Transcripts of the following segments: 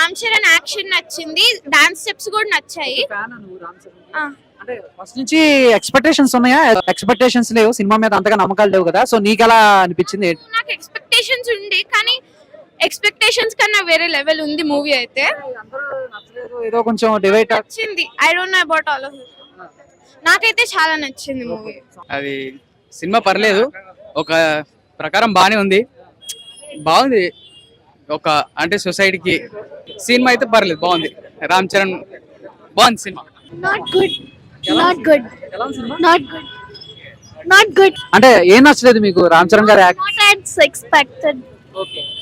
Ram Charan action నచ్చింది, dance steps కూడా నచ్చాయి. అంటే ఫస్ట్ నుంచి ఎక్స్పెక్టేషన్స్ ఉన్నాయా? ఎక్స్పెక్టేషన్స్ లేవు, సినిమా మీద అంతగా నమ్మకాలు లేవు కదా, సో నీకు ఎలా అనిపించింది? నాకు ఎక్స్పెక్టేషన్స్ ఉంది, కానీ ఎక్స్పెక్టేషన్స్ కన్నా వేరే లెవెల్ ఉంది మూవీ అయితే. ఏదో కొంచెం డివైడ్ నచ్చింది. I don't know about all of నాకైతే చాలా నచ్చింది మూవీ. అది సినిమా పర్లేదు, ఒక ప్రకారం బానే ఉంది, బాగుంది. ఒక అంటే సొసైటీకి సినిమా అయితే పర్లేదు, బాగుంది. రామ్ చరణ్ బాగుంది cinema. Not good, not good, not good, not good. అంటే ఏం నచ్చలేదు మీకు రామ్ చరణ్ గారి act? Not as expected.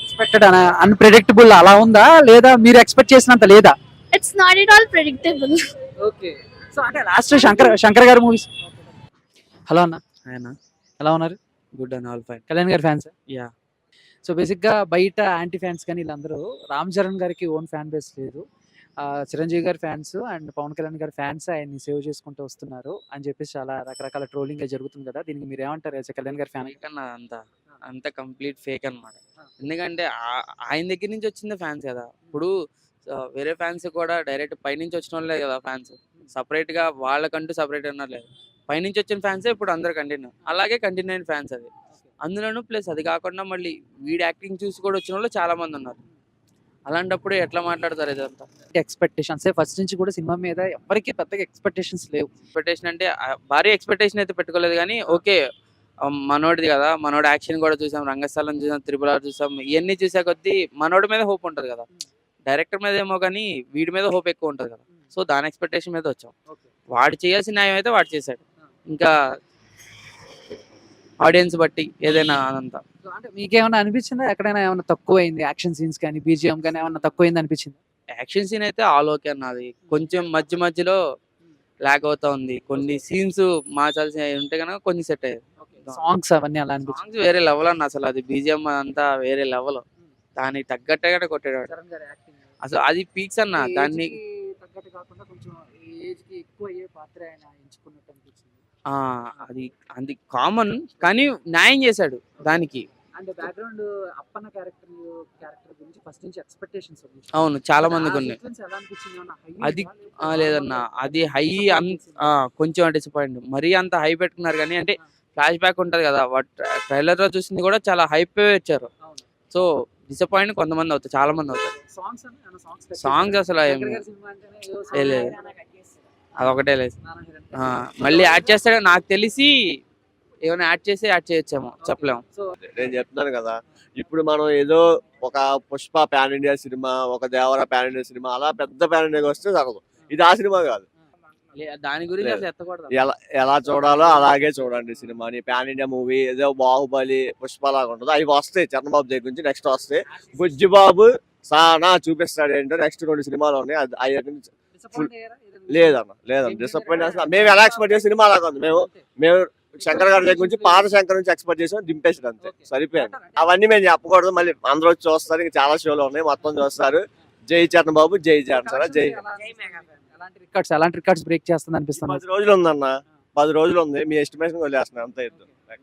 Expected unpredictable అలా ఉందా, లేదా మీరు ఎక్స్పెక్ట్ చేసినంత లేదా? It's not at all predictable. Okay, so అంటే లాస్ట్ శంకర్ గారి మూవీస్. హలో అన్న, ఎలా ఉన్నారు? Good and all fine. Kalyan గారి ఫ్యాన్స్? యా. సో బేసిక్ గా బయట యాంటీ ఫ్యాన్స్ కానీ వీళ్ళందరూ రామ్ చరణ్ గారికి ఓన్ ఫ్యాన్ బేస్ లేదు, చిరంజీవి గారి ఫ్యాన్స్ అండ్ పవన్ కళ్యాణ్ గారి ఫ్యాన్స్ ఆయన్ని సేవ్ చేసుకుంటూ వస్తున్నారు అని చెప్పేసి చాలా రకరకాల ట్రోలింగ్ జరుగుతుంది కదా, దీనికి మీరు ఏమంటారు యాజ్ కళ్యాణ్ గారి ఫ్యాన్? కన్నా అంత కంప్లీట్ ఫేక్ అన్నమాట. ఎందుకంటే ఆయన దగ్గర నుంచి వచ్చింది ఫ్యాన్స్ కదా. ఇప్పుడు వేరే ఫ్యాన్స్ కూడా డైరెక్ట్ పైనుంచి వచ్చిన వాళ్ళే కదా ఫ్యాన్స్, సపరేట్ గా వాళ్ళకంటూ సపరేట్ అన్నారు లేదు. పైనుంచి వచ్చిన ఫ్యాన్సే ఇప్పుడు అందరు కంటిన్యూ, అలాగే కంటిన్యూ అయిన ఫ్యాన్స్ అది. అందులోనూ ప్లస్ అది కాకుండా మళ్ళీ వీడి యాక్టింగ్ చూసి కూడా వచ్చిన వాళ్ళు చాలా మంది ఉన్నారు. అలాంటప్పుడు ఎట్లా మాట్లాడతారు ఇదంతా? ఎక్స్పెక్టేషన్స్ ఫస్ట్ నుంచి కూడా సినిమా మీద ఎవరికి పెద్దగా ఎక్స్పెక్టేషన్స్ లేవు. ఎక్స్పెక్టేషన్ అంటే భారీ ఎక్స్పెక్టేషన్ అయితే పెట్టుకోలేదు, కానీ ఓకే మనోడిది కదా, మనోడు యాక్షన్ కూడా చూసాం, రంగస్థలం చూసాం, త్రిపుల చూసాం, ఇవన్నీ చూసా కొద్దీ మనోడి మీద హోప్ ఉంటుంది కదా. డైరెక్టర్ మీద ఏమో కానీ వీడి మీద హోప్ ఎక్కువ ఉంటుంది కదా, సో దాని ఎక్స్పెక్టేషన్ మీద వచ్చాం. వాడు చేయాల్సిన న్యాయం అయితే వాడు చేశాడు, ఇంకా ఆడియన్స్ బట్టి ఏదైనా అదంతా. అంటే మీకేమైనా అనిపించిందా ఎక్కడైనా ఏమైనా తక్కువైంది, యాక్షన్ సీన్స్ కానీ బీజిఎం కానీ ఏమైనా తక్కువైంది అనిపించింది? యాక్షన్ సీన్ అయితే ఆల్ ఓకే అన్నది, కొంచెం మధ్యలో లాగ్ అవుతా ఉంది. కొన్ని సీన్స్ మార్చాల్సి ఉంటే కనుక కొన్ని సెట్ అయ్యేది. సాంగ్స్ అవన్నీ అలా అనిపించింది? సాంగ్స్ వేరే లెవెల్ అన్న, అసలు అది బీజిఎం అంతా వేరే లెవెల్, దానికి తగ్గట్టుగానే కొట్టాడు అసలు. అది పీక్స్ అన్న, దాన్ని అది అది కామన్, కానీ న్యాయం చేశాడు దానికి. అవును, చాలా మందికి ఉన్నాయి. అది లేదన్నా, అది హై కొంచెం డిసప్పాయింట్. మరీ అంత హై పెట్టుకున్నారు, కానీ అంటే ఫ్లాష్ బ్యాక్ ఉంటది కదా, ట్రైలర్ లో చూసింది కూడా చాలా హైప్ వచ్చారు. సో డిసప్పాయింట్ కొంతమంది అవుతారు, చాలా మంది అవుతారు. సాంగ్స్ అసలు లేదు, అదొకటే లేదు. మళ్ళీ యాడ్ చేస్తాడు నాకు తెలిసి, ఏమైనా యాడ్ చేయొచ్చేమో చెప్పలేము. నేను చెప్తున్నాను కదా, ఇప్పుడు మనం ఏదో ఒక పుష్ప పాన్ ఇండియా సినిమా, ఒక దేవర పాన్ ఇండియా సినిమా, అలా పెద్ద పాన్ ఇండియా వస్తే జరగదు. ఇది ఆ సినిమా కాదు, దాని గురించి అసలు ఎత్తకూడదు. ఎలా చూడాలో అలాగే చూడండి సినిమాని. పాన్ ఇండియా మూవీ ఏదో బాహుబలి, పుష్ప లాగా ఉంటుంది. అవి వస్తాయి చంద్రబాబు దగ్గర నుంచి, నెక్స్ట్ వస్తాయి బుజ్జిబాబు సానా చూపిస్తాడు ఏంటో, నెక్స్ట్ 2 సినిమాలు ఉన్నాయి. లేదన్న డిసప్పాయింట్ అసలు. మేము ఎలా ఎక్స్పెక్ట్ చేసే సినిమా అలాగా ఉంది. మేము శంకర్ గారి దగ్గర నుంచి, పాత శంకర్ నుంచి ఎక్స్పెక్ట్ చేసాం, దింపేసాడు అంతే, సరిపోయాడు. అవన్నీ మేము చెప్పకూడదు, మళ్ళీ అందరూ వచ్చి చూస్తారు. ఇంకా చాలా షోలు ఉన్నాయి, మొత్తం చూస్తారు. జై చంద్రబాబు, జై జాన్సరా, జై. అలాంటి రికార్డ్స్ బ్రేక్ చేస్తుంది అనిపిస్తుంది. 10 రోజులు ఉందన్న, 10 రోజులు ఉంది. మీ ఎస్టిమేషన్ వదిలేస్తున్నాను అంతే.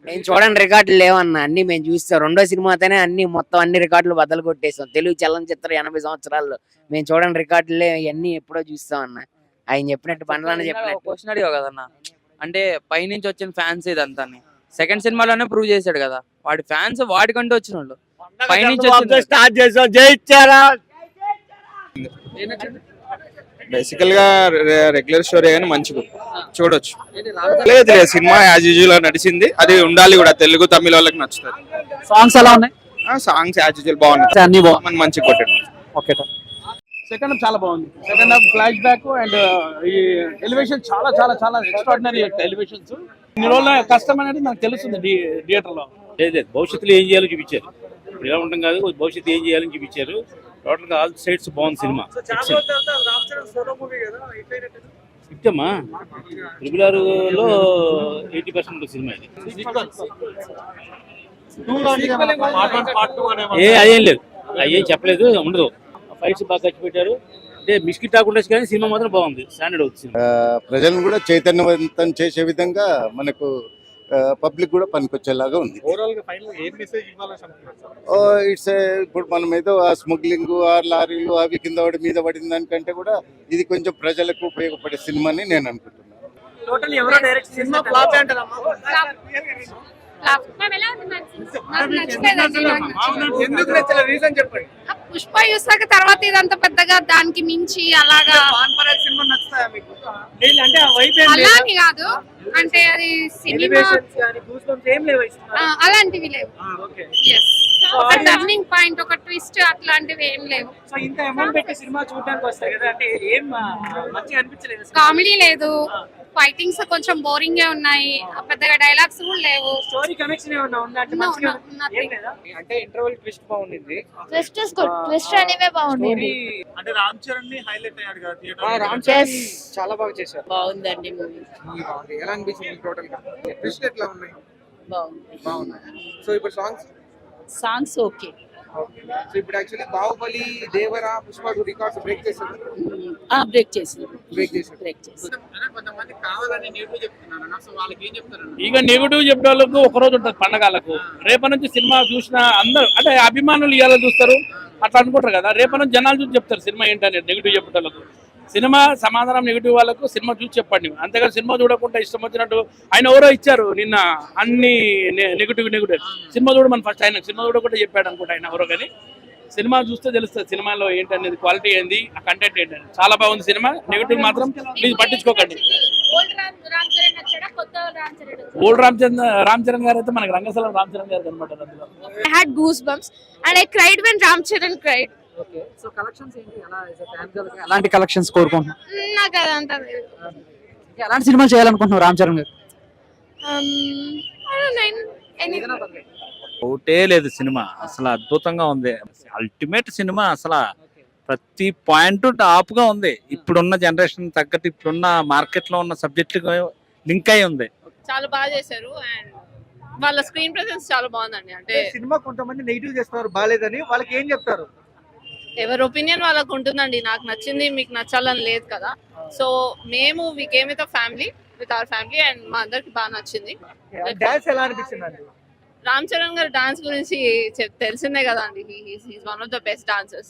మేము చూడండి రికార్డులు లేవన్నా, అన్ని మేము చూస్తాం. 2వ సినిమాతోనే అన్ని రికార్డులు బద్దలు కొట్టేసాం. తెలుగు చలనచిత్ర 80 సంవత్సరాల్లో మేము చూడండి రికార్డులే ఇవన్నీ ఎప్పుడో చూస్తాం అన్న. ఆయన చెప్పినట్టు బండ్లానే చెప్పినట్టు. క్వశ్చన్ అడిగావు కదన్నా, అంటే పైనుంచి వచ్చిన ఫ్యాన్స్ ఇదంతా సెకండ్ సినిమాలోనే ప్రూవ్ చేశాడు కదా. వాడి ఫ్యాన్స్ వాడికంటూ వచ్చిన వాళ్ళు పైనుంచి స్టార్ట్ చేసాం. జై చారా. బేసికల్ గా రెగ్యులర్ స్టోరీ కానీ మంచిగా చూడొచ్చు. లేదు సినిమా యాజ్ యూజువల్ నడిచింది, అది ఉండాలి కూడా. తెలుగు తమిళ వాళ్ళకి నచ్చుతుంది. సాంగ్స్ ఎలా ఉన్నాయి? సాంగ్స్ యాజ్ యూజువల్ బాగున్నాయి, అన్ని బాగున్నాయి, మంచిగా కొట్టాడు. ఓకే, సెకండ్ హాఫ్ చాలా బాగుంది. Second half flash back and ఈ ఎలివేషన్ చాలా చాలా చాలా ఎక్స్ట్రాడినరీ ఎలివేషన్స్. ఇన్ని రోజుల కష్టం అనేది నాకు తెలుస్తుంది థియేటర్ లో. లేదు, భవిష్యత్తులో ఏం చేయాలో చూపించారు. ఇప్పుడు ఇలా ఉండడం కాదు, భవిష్యత్తు ఏం చేయాలని చూపించారు. టోటల్ గా ఆల్ సైడ్స్ బాగుంది సినిమా. ఇష్టమా RRRలో 80% సినిమా ఇది. అదేం లేదు, అయ్యేం చెప్పలేదు, ఉండదు. ఫైట్స్ బాగా ఖర్చు పెట్టారు. అంటే మిస్కిట్ కాకుండా కానీ సినిమా మాత్రం బాగుంది, స్టాండర్డ్ అవుతుంది. ప్రజలను కూడా చైతన్యవంతం చేసే విధంగా మనకు పబ్లిక్ కూడా పనికొచ్చేలాగా ఉంది. ఇట్స్ ఇప్పుడు మనం ఏదో ఆ స్మగ్లింగ్ ఆ లారీలు అవి కింద పడి మీద పడిన దానికంటే కూడా ఇది కొంచెం ప్రజలకు ఉపయోగపడే సినిమా అని నేను అనుకుంటున్నాను. పుష్ప చూసాక తర్వాత ఇదంతా పెద్దగా దానికి మించి అలాగా అలా అని కాదు, అంటే అది సినిమా అలాంటివి లేవు. ఒక టర్నింగ్ పాయింట్, ఒక ట్విస్ట్ అట్లాంటివి ఏం లేవు. కామెడీ లేదు, ఫైటింగ్స్ కొంచెం బోరింగ్ గా ఉన్నాయి, పెద్దగా డైలాగ్స్ కూడా లేవు. అంటే ఇంటర్వెల్ ట్విస్ట్ బాగుంది. Twist is good. ట్విస్ట్ అనేవే బాగుంది. అంటే రామ్ చరణ్ ని హైలైట్ అయ్యాడు కదా థియేటర్. రామ్ చరణ్ చాలా బాగా చేశారు. బాగుందండి మూవీ. ఎలా అనిపించింది టోటల్ గా? ట్విస్ట్ ఎట్లా ఉన్నాయి? బాగున్నాయి. సో ఇప్పుడు సాంగ్స్ ఓకే. సో ఇప్పుడు actually Baahubali, Devara, Pushpa records break చేశారు. బ్రేక్ చేసి కొంతమంది కావాలని నెగిటివ్ చెప్తున్నారు, అసలు వాళ్ళకి ఏం చెప్తారు? ఇక నెగిటివ్ చెప్పే వాళ్ళకు ఒక రోజు ఉంటుంది పండగలకు. రేపటి నుంచి సినిమా చూసిన అందరూ అంటే అభిమానులు ఇవాళ చూస్తారు అట్లా అనుకుంటారు కదా, రేపటి నుంచి జనాలు చూసి చెప్తారు సినిమా ఏంటనేది. నెగిటివ్ చెప్పేటోళ్ళకు సినిమా సమాధానం నెగిటివ్ వాళ్ళకు సినిమా చూసి చెప్పండి. అంతేగాని సినిమా చూడకుండా ఇష్టం వచ్చినట్టు ఆయన ఎవరో ఇచ్చారు నిన్న అన్ని నెగిటివ్ సినిమా చూడమని ఫస్ట్ ఆయన సినిమా చూడకుండా చెప్పాడు అనుకుంటా ఆయన ఎవరో. కానీ సినిమా చూస్తే తెలుస్తుంది సినిమాలో ఏంటనేది, క్వాలిటీ ఏంది, ఆ కంటెంట్ ఏంటని. చాలా బాగుంది సినిమా. నెగిటివ్ మాత్రం ప్లీజ్ పట్టించుకోకండి. ఓల్డ్ రామ్ చరణ్ గారు అయితే మనకి రంగస్థలం రామ్ చరణ్ గారు కనబడ్డారు అందులో. I had goosebumps and I cried when Ram Charan cried. Okay. So collections ఏంటి? ఎలా ఫ్యాన్ గర్ల్ ఎలాంటి కలెక్షన్స్ కోరుకుంటున్నాం? నాకు అదంతా లేదు. ఎలాంటి సినిమా చేయాలనుకుంటున్నాం రామ్ చరణ్ గారు? I don't know, anything. ఒకటే లేదు సినిమా, అసలు అద్భుతంగా ఉంది. అల్టిమేట్ సినిమా, అసలు ప్రతి పాయింట్ టాప్ గా ఉంది. ఇప్పుడున్న జనరేషన్ తగ్గట్టు ఇప్పుడున్న మార్కెట్ లో ఉన్న సబ్జెక్ట్ లింక్ అయి ఉంది. చాలా బాగా చేశారు అండ్ వాళ్ళ స్క్రీన్ ప్రెసెన్స్ చాలా బాగుందండి. అంటే సినిమా కొంతమంది నెగిటివ్ చేస్తున్నారు బాలేదని, వాళ్ళకి ఏం చెప్తారు? ఎవరి ఒపీనియన్ వాళ్ళకు ఉంటుందండి. నాకు నచ్చింది మీకు నచ్చాలని లేదు కదా. సో మేము we came with family, with our family and మా అందరికి బాగా నచ్చింది. డాన్స్ ఎలా అనిపించింది? రామ్ చరణ్ గారి డాన్స్ గురించి తెలిసిందే కదా అండి. He's one of the best dancers.